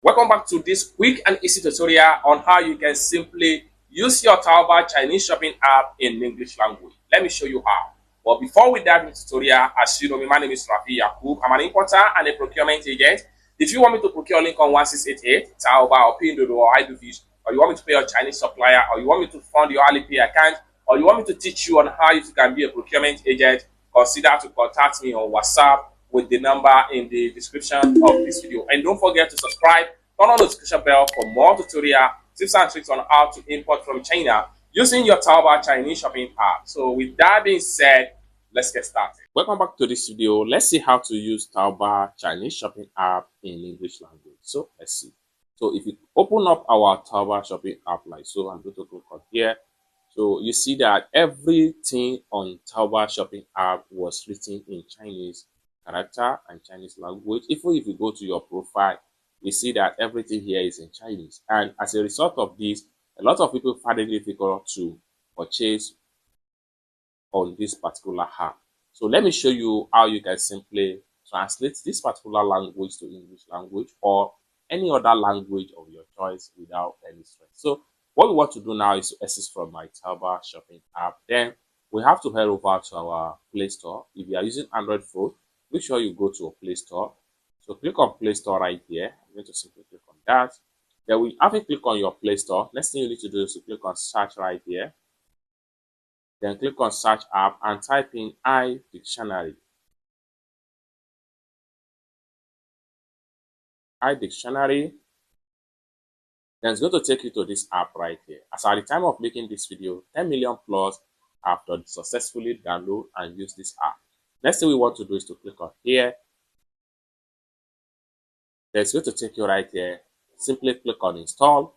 Welcome back to this quick and easy tutorial on how you can simply use your Taobao Chinese shopping app in English language. Let me show you how. But before we dive into the tutorial, as you know me, my name is Rafi Yakub. I'm an importer and a procurement agent. If you want me to procure link on 1688, Taobao or pinduoduo or iDoFish, or you want me to pay your Chinese supplier, or you want me to fund your Alipay account, or you want me to teach you on how you can be a procurement agent, consider to contact me on WhatsApp with the number in the description of this video. And don't forget to subscribe, turn on the notification bell for more tutorial tips and tricks on how to import from China using your Taobao Chinese shopping app. So with that being said, let's get started. Welcome back to this video. Let's see how to use Taobao Chinese shopping app in English language. So let's see. So if you open up our Taobao shopping app like so, I'm going to click on here. So you see that everything on Taobao shopping app was written in Chinese character and Chinese language. Even if you go to your profile, you see that everything here is in Chinese. And as a result of this, a lot of people find it difficult to purchase on this particular app. So let me show you how you can simply translate this particular language to English language or any other language of your choice without any stress. So what we want to do now is to access from my Taobao shopping app. Then we have to head over to our Play Store. If you are using Android phone, make sure you go to a Play Store. So click on Play Store right here. I'm going to simply click on that. Then we have to click on your Play Store. Next thing you need to do is to click on search right here. Then click on search app and type in iDictionary. iDictionary. Then it's going to take you to this app right here. As at the time of making this video, 10 million plus have successfully download and use this app. Next thing we want to do is to click on here. Then it's going to take you right here. Simply click on install.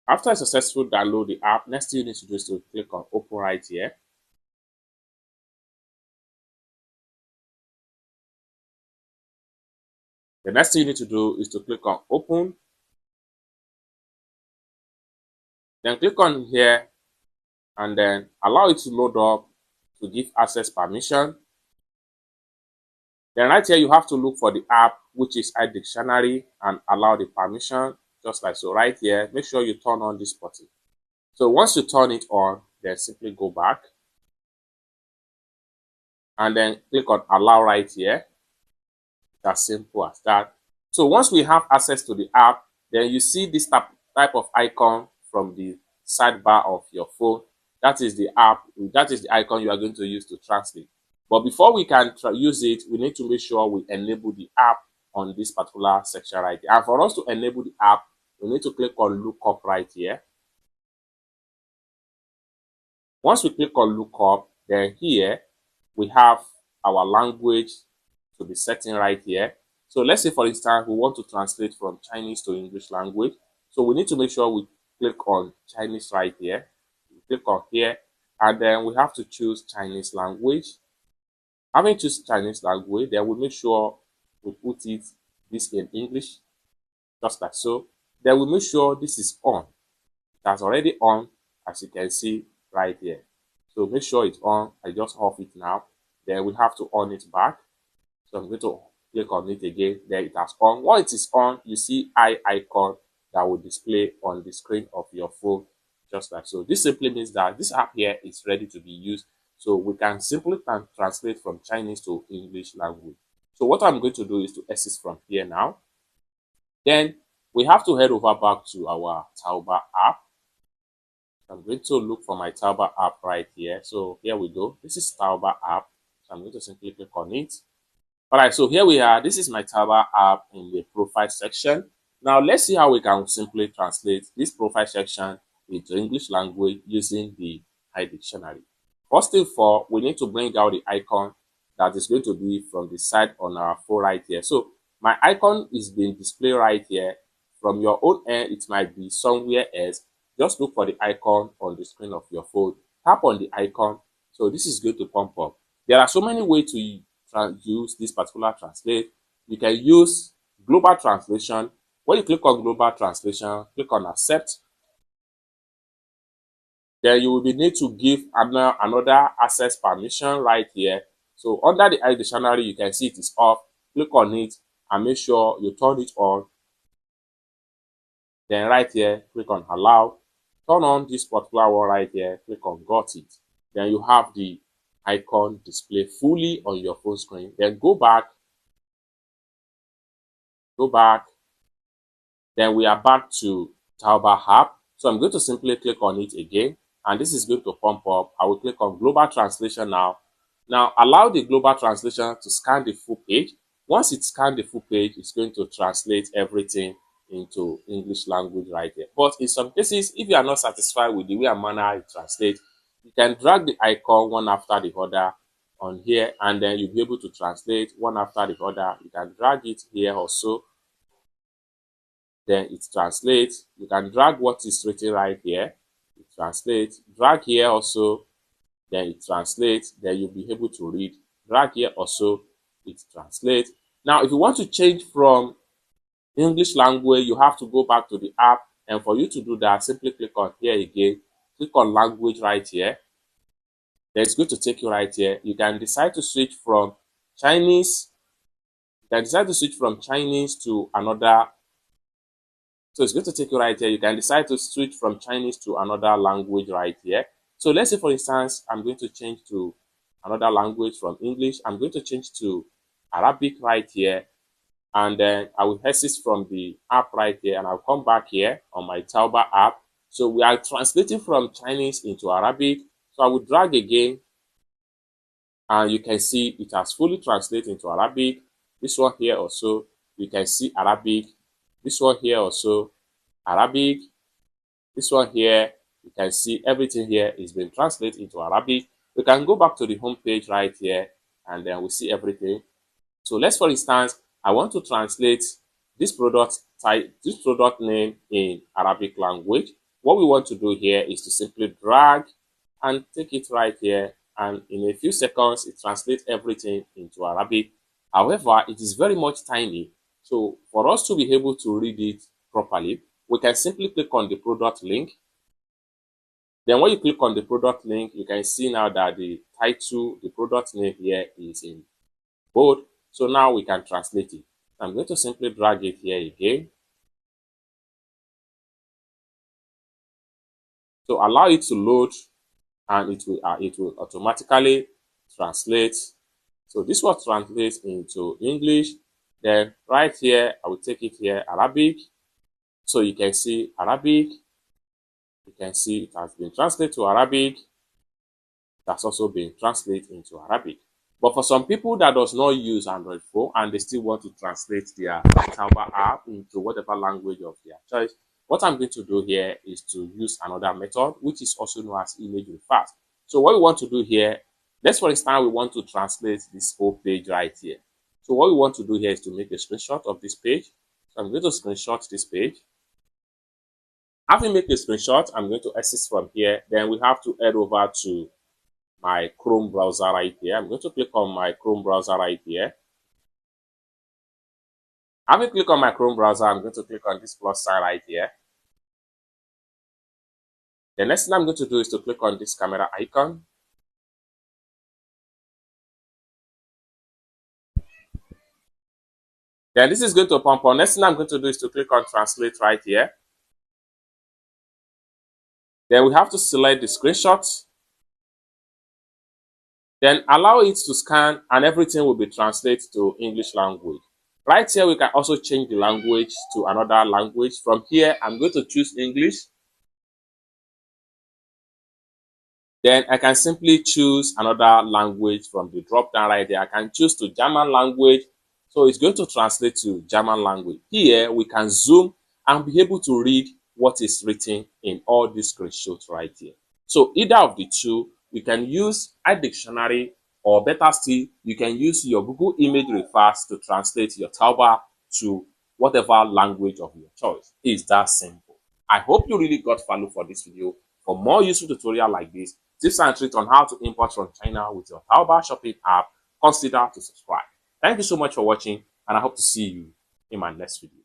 After a successful download the app, next thing you need to do is to click on open right here. The next thing you need to do is to click on open. Then click on here and then allow it to load up to give access permission. Then right here you have to look for the app which is iDictionary and allow the permission just like so. Right here, make sure you turn on this button. So once you turn it on, then simply go back and then click on allow right here. As simple as that. So once we have access to the app, then you see this type of icon from the sidebar of your phone. That is the app, that is the icon you are going to use to translate. But before we can use it, we need to make sure we enable the app on this particular section right here. And for us to enable the app, we need to click on look up right here. Once we click on look up, then here we have our language to be setting right here. So let's say, for instance, we want to translate from Chinese to English language. So we need to make sure we click on Chinese right here. We click on here, and then we have to choose Chinese language. Having choose Chinese language, then we make sure we put this in English, just like so. Then we make sure this is on. That's already on, as you can see right here. So make sure it's on. I just off it now. Then we have to on it back. So I'm going to click on it again. Then it has on. Once it is on, you see icon that will display on the screen of your phone, just like so. This simply means that this app here is ready to be used. So we can simply translate from Chinese to English language. So what I'm going to do is to exit from here now. Then we have to head over back to our Taobao app. I'm going to look for my Taobao app right here. So here we go. This is Taobao app. So I'm going to simply click on it. All right, so here we are. This is my Taobao app in the profile section. Now let's see how we can simply translate this profile section into English language using the iDictionary. First thing for, we need to bring out the icon that is going to be from the side on our phone right here. So my icon is being displayed right here. From your own end, it might be somewhere else. Just look for the icon on the screen of your phone. Tap on the icon. So this is going to pump up. There are so many ways to use this particular translate. You can use global translation When you click on global translation, click on accept. Then you will be need to give another access permission right here. So under the I dictionary, you can see it is off. Click on it and make sure you turn it on. Then right here, click on allow. Turn on this particular one right here. Click on got it. Then you have the icon display fully on your phone screen. Then go back. Then we are back to Taobao app. So I'm going to simply click on it again, and this is going to pump up. I will click on global translation now. Now allow the global translation to scan the full page. Once it scans the full page, it's going to translate everything into English language right there. But in some cases, if you are not satisfied with the way and manner it translates, you can drag the icon one after the other on here, and then you'll be able to translate one after the other. You can drag it here also, then it translates. You can drag what is written right here, it translates. Drag here also, then it translates. Then you'll be able to read. Drag here also, it translates. Now if you want to change from English language, you have to go back to the app, and for you to do that, simply click on here again, click on language right here. Then it's going to take you right here. You can decide to switch from Chinese. You can decide to switch from Chinese to another. So it's going to take you right here. You can decide to switch from Chinese to another language right here. So let's say, for instance, I'm going to change to another language from English. I'm going to change to Arabic right here. And then I will exit from the app right here, and I'll come back here on my Taobao app. So we are translating from Chinese into Arabic. So I will drag again, and you can see it has fully translated into Arabic. This one here also, you can see Arabic. This one here also, Arabic. This one here, you can see everything here is being translated into Arabic. We can go back to the home page right here, and then we see everything. So let's, for instance, I want to translate this product type, this product name in Arabic language. What we want to do here is to simply drag and take it right here, and in a few seconds it translates everything into Arabic. However, it is very much tiny. So for us to be able to read it properly, we can simply click on the product link. Then when you click on the product link, you can see now that the title, the product name here is in bold. So now we can translate it. I'm going to simply drag it here again. So allow it to load, and it will automatically translate. So this will translate into English. Then right here, I will take it here, Arabic. So you can see Arabic. You can see it has been translated to Arabic. It has also been translated into Arabic. But for some people that does not use Android phone and they still want to translate their Taobao app into whatever language of their choice, what I'm going to do here is to use another method, which is also known as image refast. So what we want to do here, let's, for instance, we want to translate this whole page right here. So what we want to do here is to make a screenshot of this page. So I'm going to screenshot this page. Having made a screenshot, I'm going to exit from here. Then we have to head over to my Chrome browser right here. I'm going to click on my Chrome browser right here. Having clicked on my Chrome browser, I'm going to click on this plus sign right here. The next thing I'm going to do is to click on this camera icon. Then this is going to pump on. Next thing I'm going to do is to click on translate right here. Then we have to select the screenshot. Then allow it to scan, and everything will be translated to English language. Right here, we can also change the language to another language. From here, I'm going to choose English. Then I can simply choose another language from the drop down right there. I can choose to German language. So it's going to translate to German language. Here, we can zoom and be able to read what is written in all these screenshots right here. So either of the two, you can use iDictionary, or better still, you can use your Google Image Refast to translate your Taobao to whatever language of your choice. It's that simple. I hope you really got value for this video. For more useful tutorial like this, tips and tricks on how to import from China with your Taobao shopping app, consider to subscribe. Thank you so much for watching, and I hope to see you in my next video.